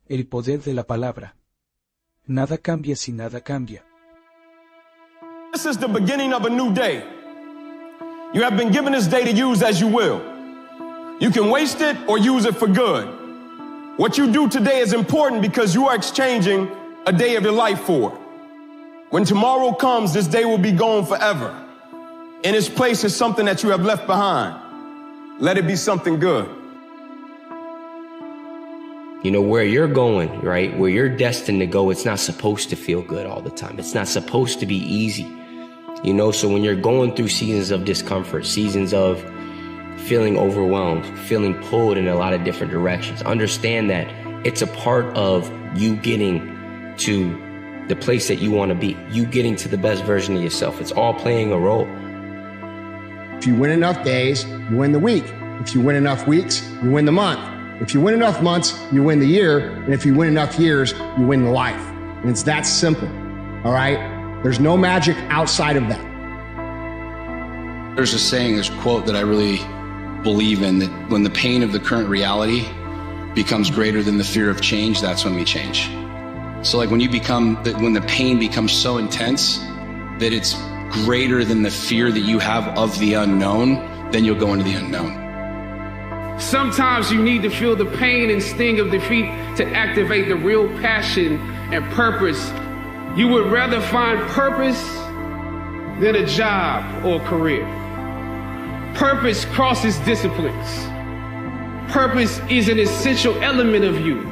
El poder de la palabra. Nada cambia si nada cambia. This is the beginning of a new day. You have been given this day to use as you will. You can waste it or use it for good. What you do today is important because you are exchanging a day of your life for it. When tomorrow comes, this day will be gone forever. In its place is something that you have left behind. Let it be something good. You know, where you're going, right? Where you're destined to go, it's not supposed to feel good all the time. It's not supposed to be easy. You know, so when you're going through seasons of discomfort, seasons of feeling overwhelmed, feeling pulled in a lot of different directions, understand that it's a part of you getting to the place that you want to be, you getting to the best version of yourself. It's all playing a role. If you win enough days, you win the week. If you win enough weeks, you win the month. If you win enough months, you win the year. And if you win enough years, you win the life. And it's that simple, all right? There's no magic outside of that. There's a saying, there's a quote that I really believe in, that when the pain of the current reality becomes greater than the fear of change, that's when we change. So like when the pain becomes so intense that it's greater than the fear that you have of the unknown, then you'll go into the unknown. Sometimes you need to feel the pain and sting of defeat to activate the real passion and purpose. You would rather find purpose than a job or career. Purpose crosses disciplines. Purpose is an essential element of you.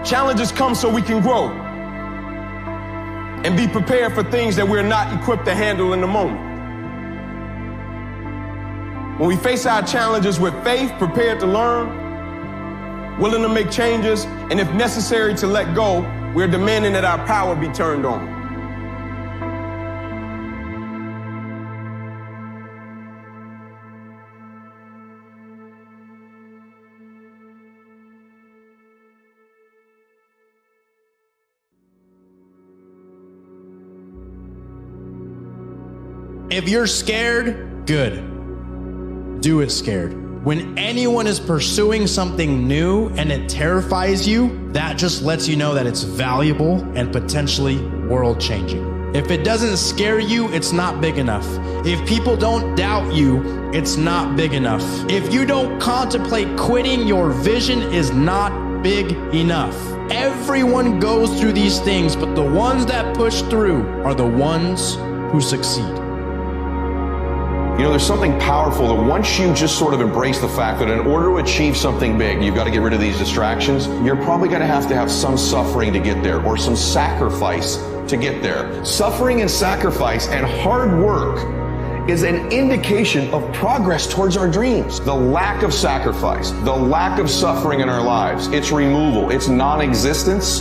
Challenges come so we can grow and be prepared for things that we're not equipped to handle in the moment. When we face our challenges with faith, prepared to learn, willing to make changes, and if necessary to let go, we're demanding that our power be turned on. If you're scared, good. Do it scared. When anyone is pursuing something new and it terrifies you, that just lets you know that it's valuable and potentially world-changing. If it doesn't scare you, it's not big enough. If people don't doubt you, it's not big enough. If you don't contemplate quitting, your vision is not big enough. Everyone goes through these things, but the ones that push through are the ones who succeed. You know, there's something powerful that once you just sort of embrace the fact that in order to achieve something big, you've got to get rid of these distractions, you're probably going to have some suffering to get there or some sacrifice to get there. Suffering and sacrifice and hard work is an indication of progress towards our dreams. The lack of sacrifice, the lack of suffering in our lives, its removal, its non-existence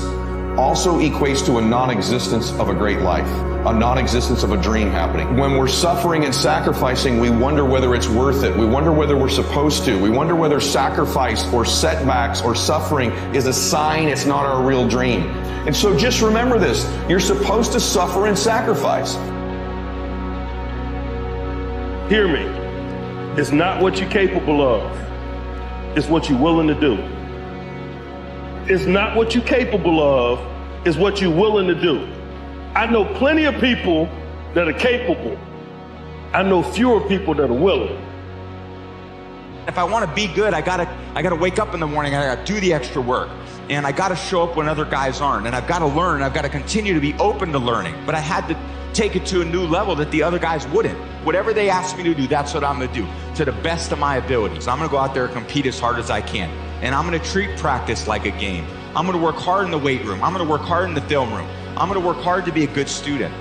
also equates to a non-existence of a great life, a non-existence of a dream happening. When we're suffering and sacrificing, we wonder whether it's worth it. We wonder whether we're supposed to. We wonder whether sacrifice or setbacks or suffering is a sign it's not our real dream. And so just remember this, you're supposed to suffer and sacrifice. Hear me. It's not what you're capable of. It's what you're willing to do. It's not what you're capable of, it's what you're willing to do. I know plenty of people that are capable. I know fewer people that are willing. If I want to be good, I gotta wake up in the morning, I gotta do the extra work. And I gotta show up when other guys aren't. And I've gotta learn, I've gotta continue to be open to learning. But I had to take it to a new level that the other guys wouldn't. Whatever they ask me to do, that's what I'm gonna do, to the best of my abilities. I'm gonna go out there and compete as hard as I can. And I'm gonna treat practice like a game. I'm gonna work hard in the weight room. I'm gonna work hard in the film room. I'm gonna work hard to be a good student.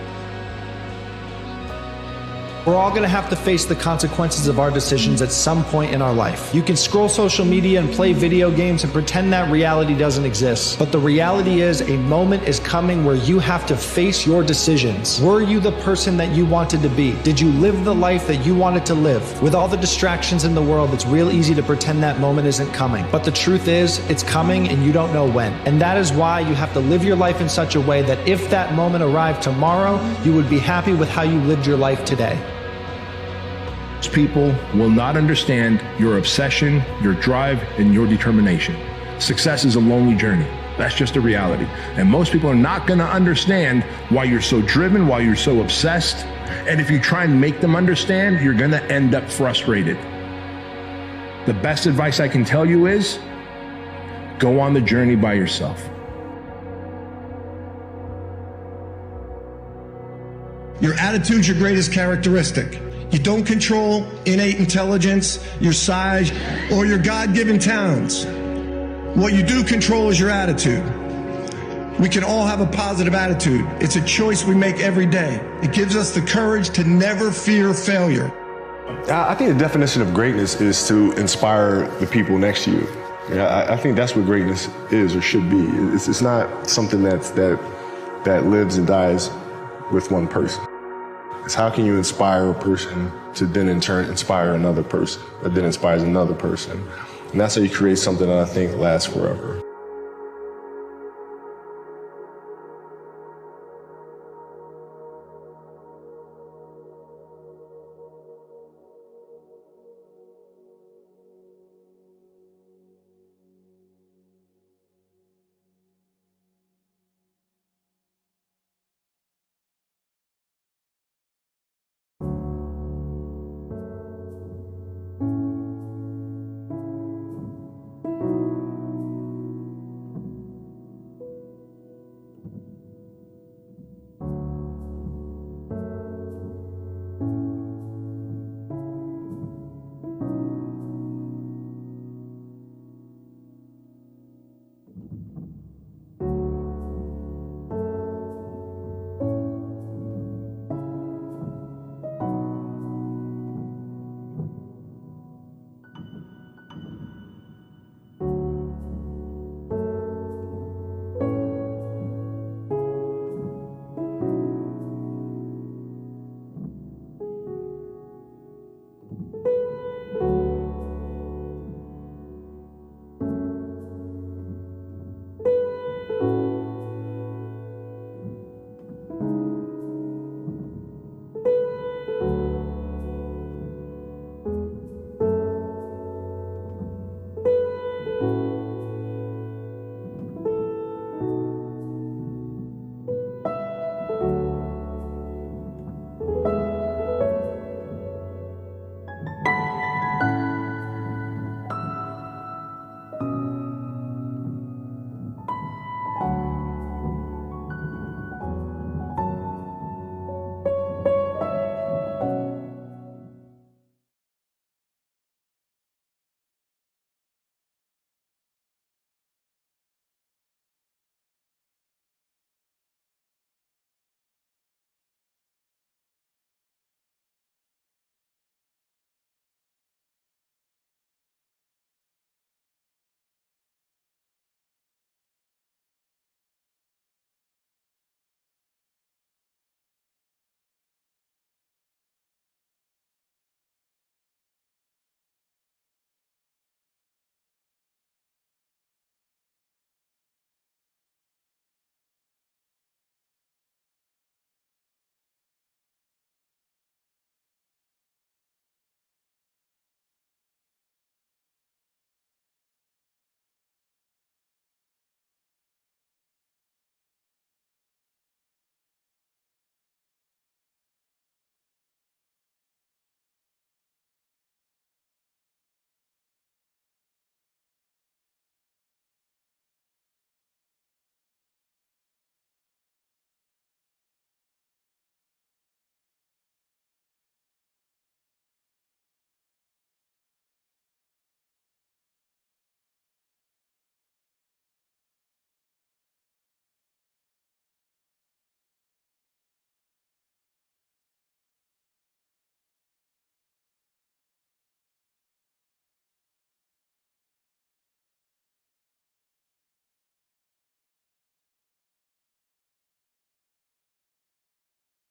We're all gonna have to face the consequences of our decisions at some point in our life. You can scroll social media and play video games and pretend that reality doesn't exist. But the reality is a moment is coming where you have to face your decisions. Were you the person that you wanted to be? Did you live the life that you wanted to live? With all the distractions in the world, it's real easy to pretend that moment isn't coming. But the truth is, it's coming and you don't know when. And that is why you have to live your life in such a way that if that moment arrived tomorrow, you would be happy with how you lived your life today. People will not understand your obsession, your drive, and your determination. Success is a lonely journey. That's just a reality. And most people are not going to understand why you're so driven, why you're so obsessed. And if you try and make them understand, you're going to end up frustrated. The best advice I can tell you is go on the journey by yourself. Your attitude's your greatest characteristic. You don't control innate intelligence, your size, or your God-given talents. What you do control is your attitude. We can all have a positive attitude. It's a choice we make every day. It gives us the courage to never fear failure. I think the definition of greatness is to inspire the people next to you. I think that's what greatness is or should be. It's not something that lives and dies with one person. It's how can you inspire a person to then in turn inspire another person that then inspires another person. And that's how you create something that I think lasts forever.